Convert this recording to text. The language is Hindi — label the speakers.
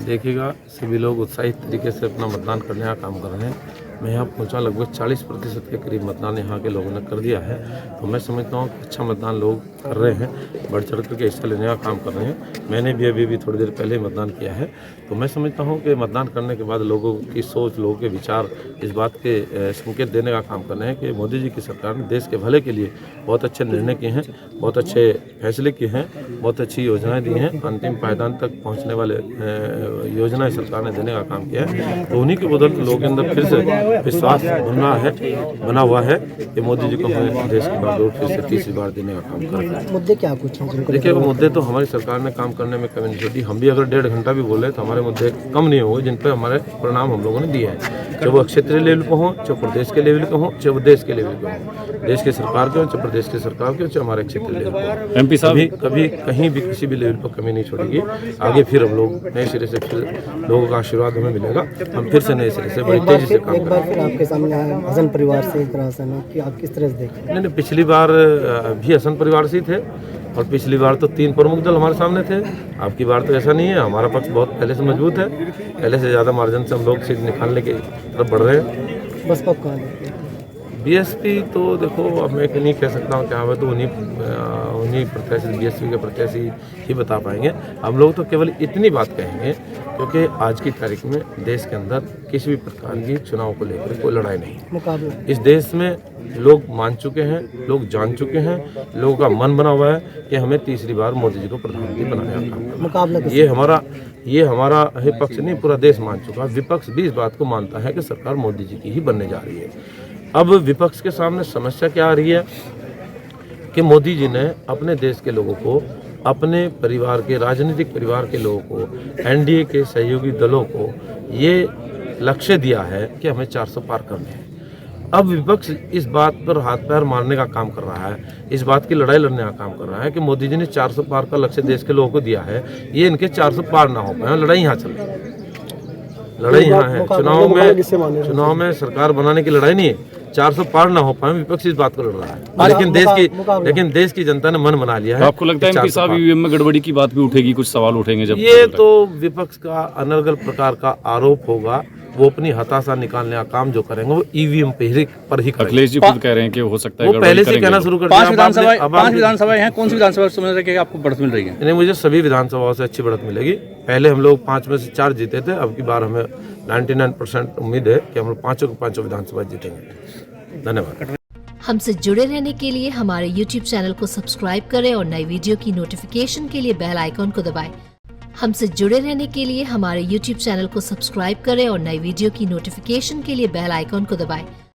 Speaker 1: देखिएगा, सभी लोग उत्साहित तरीके से अपना मतदान करने का काम कर रहे हैं। मैं यहाँ पहुँचा, लगभग 40% के करीब मतदान यहाँ के लोगों ने कर दिया है। तो मैं समझता हूँ कि अच्छा मतदान लोग कर रहे हैं, बढ़ चढ़ करके हिस्सा लेने का काम कर रहे हैं। मैंने भी अभी थोड़ी देर पहले ही मतदान किया है। तो मैं समझता हूँ कि मतदान करने के बाद लोगों की सोच, लोगों के विचार इस बात के संकेत देने का काम कर रहे हैं कि मोदी जी की सरकार ने देश के भले के लिए बहुत अच्छे निर्णय किए हैं, बहुत अच्छे फैसले किए हैं, बहुत अच्छी योजनाएं दी हैं, अंतिम पायदान तक पहुंचने वाले योजनाएं सरकार ने देने का काम किया है। तो उन्हीं के बदौलत लोगों के अंदर फिर से विश्वास बना हुआ है कि मोदी जी को हमें देश की बागडोर फिर से तीसरी बार देने का काम कर रहे हैं।
Speaker 2: मुद्दे क्या कुछ हैं?
Speaker 1: देखिए, मुद्दे तो हमारी सरकार ने काम करने में कमी नहीं छोड़ी। हम भी अगर 1.5 घंटा भी बोले तो हमारे मुद्दे कम नहीं होंगे, जिन पर हमारे परिणाम हम लोगों ने दिए हैं, चाहे वो क्षेत्रीय लेवल पर हों, चाहे प्रदेश के लेवल पे हों, चाहे वो देश के लेवल पे हों, देश की सरकार के हों, चाहे प्रदेश की सरकार के हों, चाहे हमारे क्षेत्रीय लेवल पर।
Speaker 3: एमपी साहब
Speaker 1: कभी कहीं भी किसी भी लेवल पर कमी नहीं छोड़ेगी। आगे फिर हम लोग नए सिरे से फिर लोगों का आशीर्वाद हमें मिलेगा, हम फिर से नए सिरे से बड़ी तेजी से काम करेंगे।
Speaker 2: फिर आपके सामने हसन परिवार से इस तरह से ना कि आप किस तरह से देखें?
Speaker 1: नहीं, पिछली बार भी हसन परिवार से ही थे और पिछली बार तो 3 प्रमुख दल हमारे सामने थे। आपकी बार तो ऐसा नहीं है, हमारा पक्ष बहुत पहले से मजबूत है, पहले से ज़्यादा मार्जिन से हम लोग सीट निकालने की तरफ बढ़ रहे हैं।
Speaker 2: बसपा कहाँ है?
Speaker 1: बीएसपी तो देखो, अब मैं नहीं कह सकता हूँ क्या है, तो उन्हीं प्रत्याशी, बीएसपी के प्रत्याशी ही बता पाएंगे। हम लोग तो केवल इतनी बात कहेंगे क्योंकि आज की तारीख में देश के अंदर किसी भी प्रकार की चुनाव को लेकर कोई लड़ाई नहीं
Speaker 2: मुकाबला
Speaker 1: इस देश में लोग मान चुके हैं, लोग जान चुके हैं, लोगों का मन बना हुआ है कि हमें तीसरी बार मोदी जी को प्रधानमंत्री बनाने का काम करना।
Speaker 2: मुकाबला
Speaker 1: ये हमारा विपक्ष नहीं, पूरा देश मान चुका है। विपक्ष भी इस बात को मानता है कि सरकार मोदी जी की ही बनने जा रही है। अब विपक्ष के सामने समस्या क्या आ रही है कि मोदी जी ने अपने देश के लोगों को, अपने परिवार के, राजनीतिक परिवार के लोगों को, एनडीए के सहयोगी दलों को ये लक्ष्य दिया है कि हमें 400 पार करने हैं। अब विपक्ष इस बात पर हाथ पैर मारने का काम कर रहा है, इस बात की लड़ाई लड़ने का काम कर रहा है कि मोदी जी ने 400 पार का लक्ष्य देश के लोगों को दिया है, ये इनके 400 पार ना हो पाए। लड़ाई यहाँ चल रही है, लड़ाई यहाँ है। चुनाव में सरकार बनाने की लड़ाई नहीं है, 400 पार ना हो पाए, विपक्ष इस बात को लड़ रहा है। लेकिन देश की जनता ने मन बना लिया है।
Speaker 3: आपको लगता है एमपी साहब ईवीएम में गड़बड़ी की बात भी उठेगी, कुछ सवाल उठेंगे? जब
Speaker 1: ये तो विपक्ष का अनर्गल प्रकार का आरोप होगा, वो अपनी हताशा निकालने का काम जो करेंगे वो ईवीएम पर ही करेंगे।
Speaker 3: अखिलेश जी खुद कह रहे हैं कि हो सकता है
Speaker 1: वो पहले से कहना शुरू कर दिया।
Speaker 4: 5 विधानसभाएं हैं, कौन सी विधानसभा समझ रहे कि आपको बढ़त मिल रही है?
Speaker 1: नहीं, मुझे सभी विधानसभाओं से अच्छी बढ़त मिलेगी। पहले हम लोग 5 में से 4 जीते थे, अब की बार हमें 99% उम्मीद है कि हम लोग 5 के 5 विधानसभा जीतेंगे। धन्यवाद।
Speaker 5: हमसे जुड़े रहने के लिए हमारे YouTube चैनल को सब्सक्राइब करें और नई वीडियो की नोटिफिकेशन के लिए बेल आइकॉन को दबाएं। हमसे जुड़े रहने के लिए हमारे YouTube चैनल को सब्सक्राइब करें और नई वीडियो की नोटिफिकेशन के लिए बेल आइकॉन को दबाएं।